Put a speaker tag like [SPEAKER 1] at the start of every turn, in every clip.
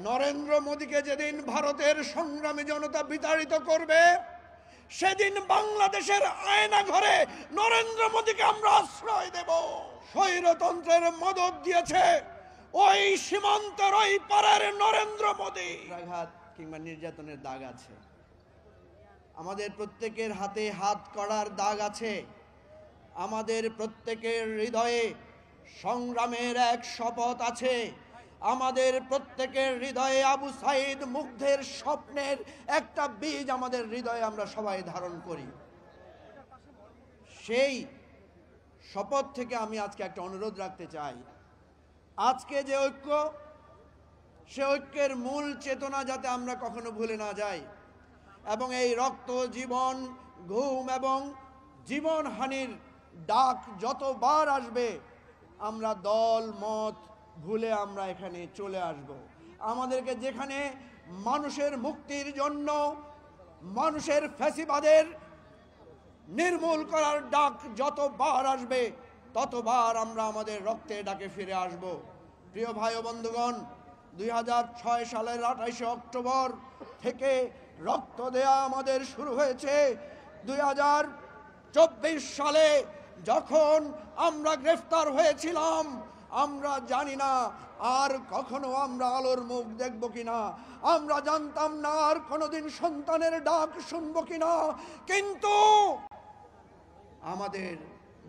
[SPEAKER 1] নরেন্দ্র মোদীকে যেদিন ভারতের সংগ্রামী জনতা বিতাড়িত করবে, সেদিন বাংলাদেশের আয়না ঘরে নরেন্দ্র মোদীকে আমরা আশ্রয় দেব। স্বৈরতন্ত্রের মদত দিয়েছে ওই সীমান্তের ওই পারের নরেন্দ্র মোদী। আঘাত কিংবা নির্যাতনের দাগ আছে, আমাদের প্রত্যেকের হাতে হাত করার দাগ আছে, আমাদের প্রত্যেকের হৃদয়ে সংগ্রামের এক শপথ আছে, আমাদের প্রত্যেকের হৃদয়ে আবু সাইদ মুগ্ধের স্বপ্নের একটা বীজ আমাদের হৃদয়ে আমরা সবাই ধারণ করি। সেই শপথ থেকে আমি আজকে একটা অনুরোধ রাখতে চাই। আজকে যে ঐক্য, সে ঐক্যের মূল চেতনা যাতে আমরা কখনো ভুলে না যাই, এবং এই রক্ত, জীবন, ঘুম এবং জীবনহানির ডাক যতবার আসবে আমরা দল মত ভুলে আমরা এখানে চলে আসব। আমাদেরকে যেখানে মানুষের মুক্তির জন্য, মানুষের ফ্যাসিবাদের নির্মূল করার ডাক যতবার আসবে ততবার আমরা আমাদের রক্তের ডাকে ফিরে আসব। প্রিয় ভাই ও বন্ধুগণ, 2006 সালের 28 অক্টোবর থেকে রক্ত দেয়া আমাদের শুরু হয়েছে। 2024 সালে যখন আমরা গ্রেফতার হয়েছিলাম, আমরা জানি না আর কখনো আমরা আলোর মুখ দেখব কিনা, আমরা জানতাম না আর কোনোদিন সন্তানের ডাক শুনবো কিনা, কিন্তু আমাদের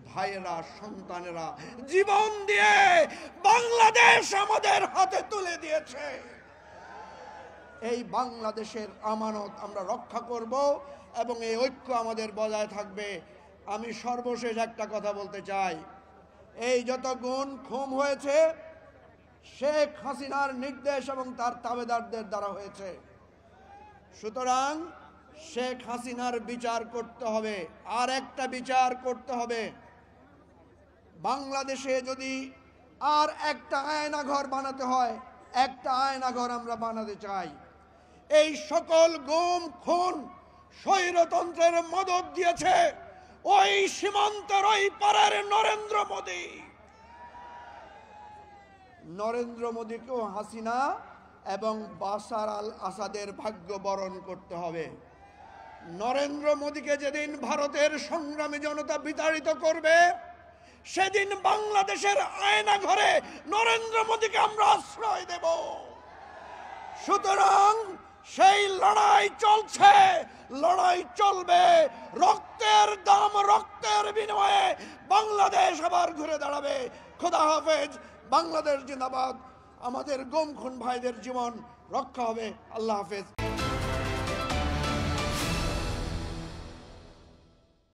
[SPEAKER 1] ভাইয়েরা, সন্তানেরা জীবন দিয়ে বাংলাদেশ আমাদের হাতে তুলে দিয়েছে। এই বাংলাদেশের আমানত আমরা রক্ষা করব এবং এই ঐক্য আমাদের বজায় থাকবে। আমি সর্বশেষ একটা কথা বলতে চাই, এই যত গুণ খুন হয়েছে শেখ হাসিনার নির্দেশ এবং তার তাবেদারদের দ্বারা হয়েছে। সুতরাং শেখ হাসিনার বিচার করতে হবে, আর একটা বিচার করতে হবে। বাংলাদেশে যদি আর একটা আয়নাঘর বানাতে হয়, একটা আয়নাঘর আমরা বানাতে চাই। এই সকল গুম খুন স্বৈরতন্ত্রের মদত দিয়েছে ওই সীমান্তের ওই পারের নরেন্দ্র মোদী। নরেন্দ্র মোদীকেও হাসিনা এবং বাশার আল আসাদের ভাগ্য বরণ করতে হবে। নরেন্দ্র মোদীকে যেদিন ভারতের সংগ্রামী জনতা বিতাড়িত করবে, সেদিন বাংলাদেশের আয়না ঘরে নরেন্দ্র মোদীকে আমরা আশ্রয় দেব। সুতরাং সেই লড়াই চলছে, লড়াই চলবে। রক্তের দাম, রক্তের বিনিময়ে বাংলাদেশ আবার ঘুরে দাঁড়াবে। খোদা হাফেজ। বাংলাদেশ জিন্দাবাদ। আমাদের গুম খুন ভাইদের জীবন রক্ষা হবে। আল্লাহ হাফেজ।